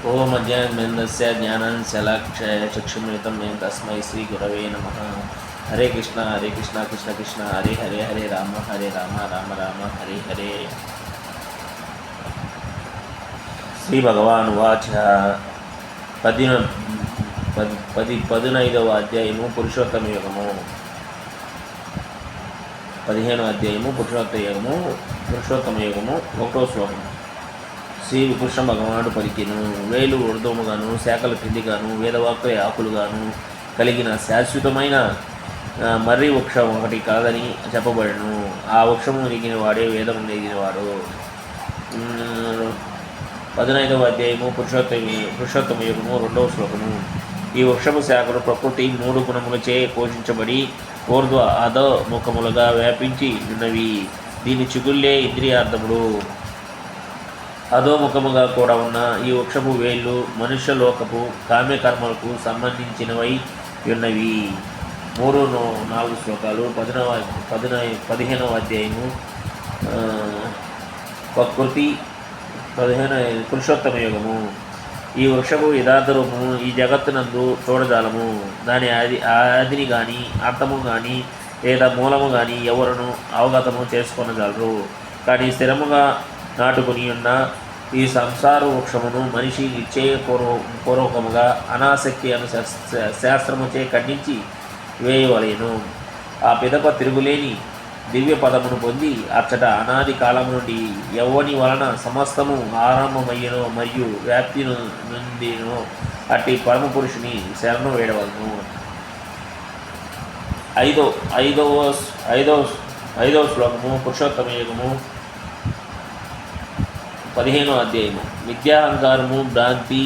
ఓం అజ్ఞానమేంద్రస్య జ్ఞానాంశలాక్షయ చక్షుమిలితం మేం తస్మై శ్రీ గురవే నమః. హరే కృష్ణ కృష్ణ కృష్ణ హరే హరే హరే రామ రామ రామ హరే హరే. శ్రీ భగవాన్ వాచ 15వ అధ్యాయము పురుషోత్తమ యుగము. 15వ అధ్యాయము పురుషోత్తమ యుగము 1వ శ్లోకము. శ్రీ కృష్ణ భగవానుడు పలికిను, వేలు ఉర్ధముగాను శాఖల క్రిందిగాను వేదవాక్కుల ఆకులుగాను కలిగిన శాశ్వతమైన మర్రి వృక్షం ఒకటి కలదని చెప్పబడను. ఆ వృక్షము నెగిన వాడే వేదము నెగినవాడు. 15వ అధ్యాయము పురుషోత్తమ యుగము 2వ శ్లోకము. ఈ వృక్షము శాఖలు ప్రకృతి 3 గుణములచే పోషించబడి ఊర్ధ్వ అధో ముఖములుగా వ్యాపించి ఉన్నవి. దీని చిగుళ్ళే ఇంద్రియార్థములు. అధోముఖముగా కూడా ఉన్న ఈ వృక్షము వేళ్ళు మనుష్యలోకపు కామ్యకర్మలకు సంబంధించినవై ఉన్నవి. 3-4 శ్లోకాలు. 15వ అధ్యాయము ప్రకృతి. 15 పురుషోత్తమ యుగము. ఈ వృక్షము యథార్థము ఈ జగత్తునందు చూడజాలము. దాని ఆదిని కానీ అంతము కానీ లేదా మూలము కానీ ఎవరును అవగతము చేసుకొనగలరు. కానీ స్థిరముగా నాటుకుని ఉన్న ఈ సంసార వృక్షమును మనిషి నిశ్చయపూర్వకముగా అనాసక్తి శాస్త్రముచే ఖండించి వేయవలేను. ఆ పిదప తిరుగులేని దివ్య పదమును పొంది అచ్చట అనాది కాలము నుండి యవ్వని వలన సమస్తము ఆరంభమయ్యను మరియు వ్యాప్తి నుండిను అట్టి పరమ పురుషుని శరణు వేడవలను. ఐదవ శ్లోకము పురుషోత్తమ యుగము 15వ అధ్యాయము. విద్యాహంకారము భ్రాంతి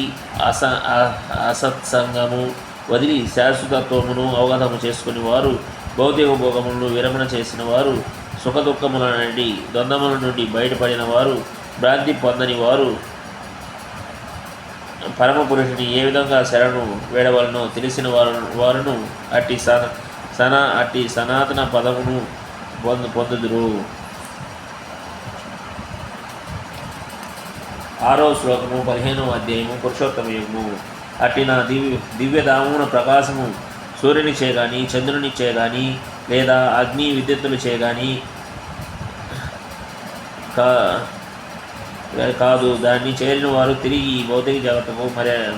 అసత్సంగము వదిలి శాశ్వతత్వమును అవగతము చేసుకుని వారు, భౌతిక భోగములను విరమణ చేసిన వారు, సుఖదుఖముల నుండి ద్వంద్వముల నుండి బయటపడిన వారు, భ్రాంతి పొందని వారు పరమ పురుషుని ఏ విధంగా శరణు వేడవలనో తెలిసిన వారును అట్టి సనాతన పదమును పొందుదురు. 6వ శ్లోకము. 15వ అధ్యాయము పురుషోత్తమ యుగము. అట్టి నా దివ్యధామమున ప్రకాశము సూర్యుని చేయగాని చంద్రుని చేయగాని లేదా అగ్ని విద్యుత్తులు చేయగాని కాదు. దాన్ని చేరిన వారు తిరిగి ఈ భౌతిక జగత్తుకు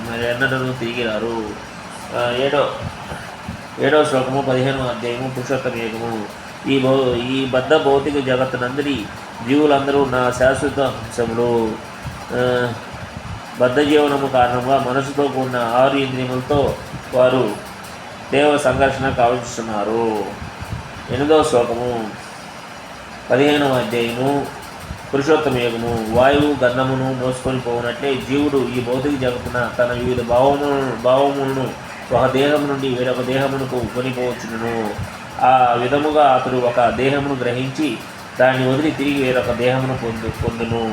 మరెన్నడూ తిరిగి రారు. 7వ శ్లోకము. 15వ అధ్యాయము పురుషోత్తమ యుగము. ఈ బద్ధ భౌతిక జగత్తునందరి జీవులందరూ నా శాశ్వత అంశములు. బద్ధ జీవనము కారణంగా మనసుతో కూడిన 6 ఇంద్రియములతో వారు దేవ సంఘర్షణ కావిస్తున్నారు. 8వ శ్లోకము. 15వ అధ్యాయము పురుషోత్తమ యుగము. వాయువు గంధమును మోసుకొని పోవునట్లే జీవుడు ఈ భౌతిక జగత్తున తన వివిధ భావములను ఒక దేహము నుండి వేరొక దేహమునకు కొనిపోవచ్చును. ఆ విధముగా అతడు ఒక దేహమును గ్రహించి దాన్ని వదిలి తిరిగి వేరొక దేహమును పొందును.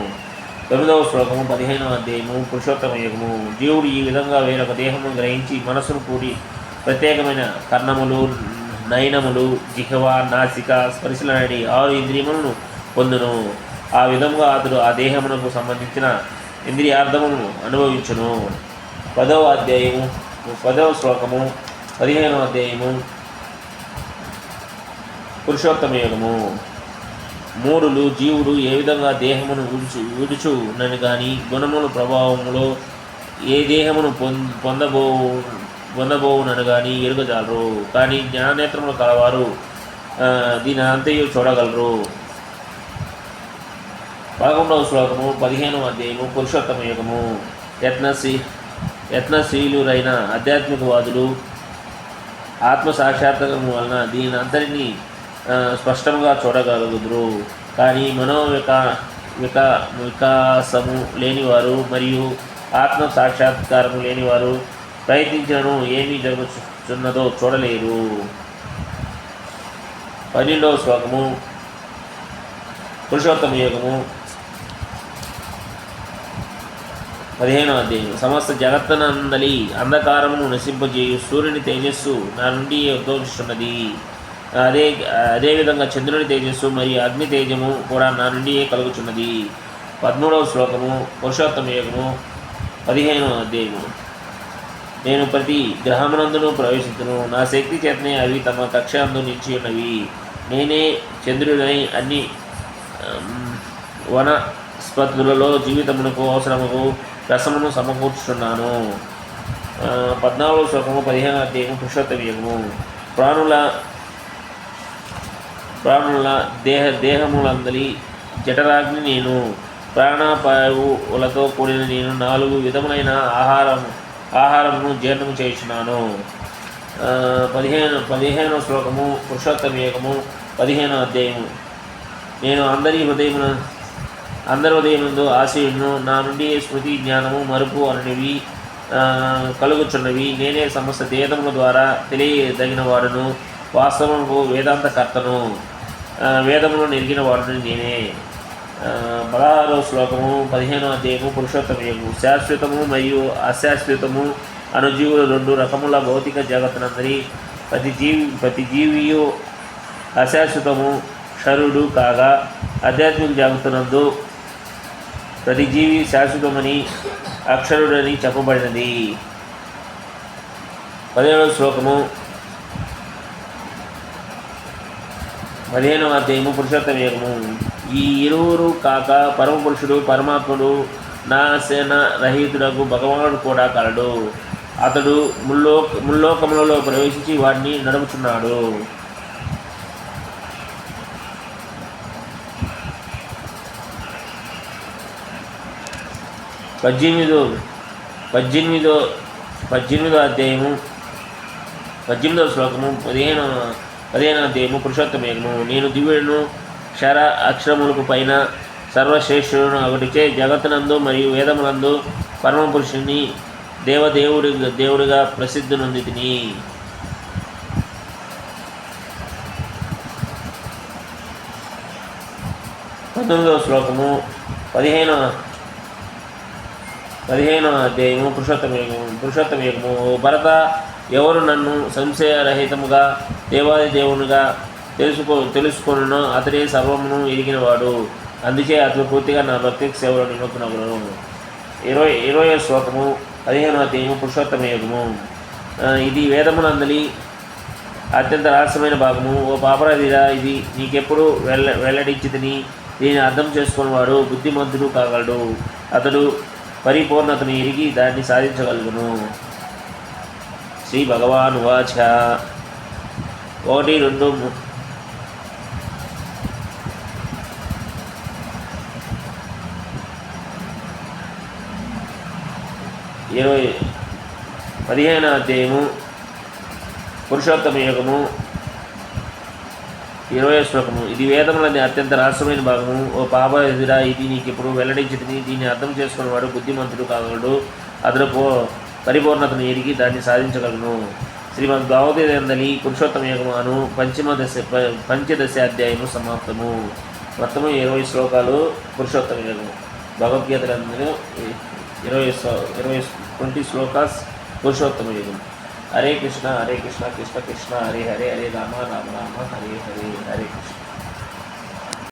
9వ శ్లోకము. 15వ అధ్యాయము పురుషోత్తమ యుగము. జీవుడు ఈ విధంగా వేరొక దేహమును గ్రహించి మనసును కూడి ప్రత్యేకమైన కర్ణములు, నయనములు, జిహ్వ, నాసిక, స్పర్శలనడి 6 ఇంద్రియములను పొందును. ఆ విధంగా అతడు ఆ దేహమునకు సంబంధించిన ఇంద్రియార్థములను అనుభవించును. 10వ శ్లోకము. 15వ అధ్యాయము పురుషోత్తమ యుగము. మూడులు. జీవుడు ఏ విధంగా దేహమును విడుచునని కానీ గుణముల ప్రభావములో ఏ దేహమును పొందబోవునని కానీ ఎరుగజాలరు. కానీ జ్ఞానేత్రములు కలవారు దీని అంతయు చూడగలరు. 11వ శ్లోకము. 15వ అధ్యాయము పురుషోత్తమ యుగము. యత్నశీలురైన ఆధ్యాత్మికవాదులు ఆత్మ సాక్షాత్కారము వలన దీని అంతరిని స్పష్టంగా చూడగలుగుదురు. కానీ వికాసము లేనివారు మరియు ఆత్మ సాక్షాత్కారము లేనివారు ప్రయత్నించను ఏమి జరుగుతున్నదో చూడలేరు. 12వ శ్లోకము. పురుషోత్తమ యుగము 15వ అధ్యాయం. సమస్త జగత్తునందలి అంధకారమును నశింపజేయు సూర్యుని తేజస్సు నా నుండి ఉద్భవిస్తున్నది. అదేవిధంగా చంద్రుని తేజస్సు మరియు అగ్ని తేజము కూడా నా నుండియే కలుగుచున్నది. 13వ శ్లోకము. పురుషోత్తమ యుగము 15వ అధ్యాయము. నేను ప్రతి గ్రహమునందును ప్రవేశించును, నా శక్తి చేతనే అవి తమ కక్ష అందు నిలిచి ఉన్నవి. నేనే చంద్రుడై అన్ని వనస్పతులలో జీవితమునకు అవసరముకు రసమును సమకూర్చుతున్నాను. 14వ శ్లోకము 15వ అధ్యాయము పురుషోత్తమయము. ప్రాణుల దేహములందలి జఠరాగ్ని నేను, ప్రాణపాయువులతో కూడిన నేను 4 విధములైన ఆహారమును జీర్ణము చేయుచున్నాను. 15వ శ్లోకము పురుషోత్తమయము 15వ అధ్యాయము. నేను అందరి హృదయమునందు ఆశయుడును, నా నుండి స్మృతి జ్ఞానము మరుపు అనేవి కలుగుచున్నవి. నేనే సమస్త వేదముల ద్వారా తెలియదగిన వాడును, వాస్తవముకు వేదాంతకర్తను, వేదమును నెరిగిన వాడును నేనే. 16వ శ్లోకము 15వ అధ్యాయము పురుషోత్తమయము. శాశ్వతము మరియు అశాశ్వతము అను జీవులు 2 రకముల భౌతిక జగత్తునందరి ప్రతి జీవియు అశాశ్వతము క్షరుడు కాగా, ఆధ్యాత్మిక జగత్తునందు ప్రతి జీవి శాశ్వతమని అక్షరుడని చెప్పబడినది. 17వ శ్లోకము 15వ అధ్యాయము పురుషోత్తమయము. ఈ ఇరువురు కాక పరమపురుషుడు పరమాత్ముడు నాశన రహితుడకు భగవానుడు కూడా కలడు. అతడు ముల్లోకములలో ప్రవేశించి వాటిని నడుపుచున్నాడు. 18వ అధ్యాయము 18వ శ్లోకము 15వ అధ్యాయము పురుషోత్తమయము. నేను దివ్యుడును, క్షర అక్షరములకు పైన సర్వశ్రేష్ఠుడును ఒకటిచే జగత్తునందు మరియు వేదములందు పరమపురుషుని దేవుడిగా ప్రసిద్ధి నొందితిని. 19వ శ్లోకము 15వ అధ్యాయము పురుషోత్తమయము. ఓ భరత, ఎవరు నన్ను సంశయరహితముగా దేవాది దేవునిగా తెలుసుకొనునో అతడే సర్వమును ఎరిగినవాడు. అందుచే అతను పూర్తిగా నా భక్తికి సేవలో నిమగ్నమగును. 20వ శ్లోకము 15వ అధ్యాయము పురుషోత్తమయము. ఇది వేదమునందలి అత్యంత రహస్యమైన భాగము. ఓ పాపరాధిరా, ఇది నీకెప్పుడు వెల్లడించితిని. దీన్ని అర్థం చేసుకున్నవాడు బుద్ధిమంతుడు కాగలడు. అతడు పరిపూర్ణతను ఎరిగి దాన్ని సాధించగలుగును. శ్రీ భగవాన్ వాచ. 1, 2 15వ అధ్యాయము పురుషోత్తమయము. 20వ శ్లోకము. ఇది వేదములని అత్యంత రహస్యమైన భాగము. ఓ పాపరాధిరా, ఇది నీకు ఇప్పుడు వెల్లడించితిని. దీన్ని అర్థం చేసుకున్నవాడు బుద్ధిమంతుడు కాగలడు. అతడు పరిపూర్ణతను ఎరిగి దాన్ని సాధించగలను. శ్రీమద్ భగవద్గీతందలి పురుషోత్తమయము అను పంచదశ అధ్యాయము సమాప్తము. మొత్తము 20 శ్లోకాలు పురుషోత్తమయము. భగవద్గీతలందరూ 20 శ్లోకాస్ పురుషోత్తమయము. హరే కృష్ణ కృష్ణ కృష్ణ హరే హరే, హరే రామ రామ రామ హరే హరే, హరే కృష్ణ.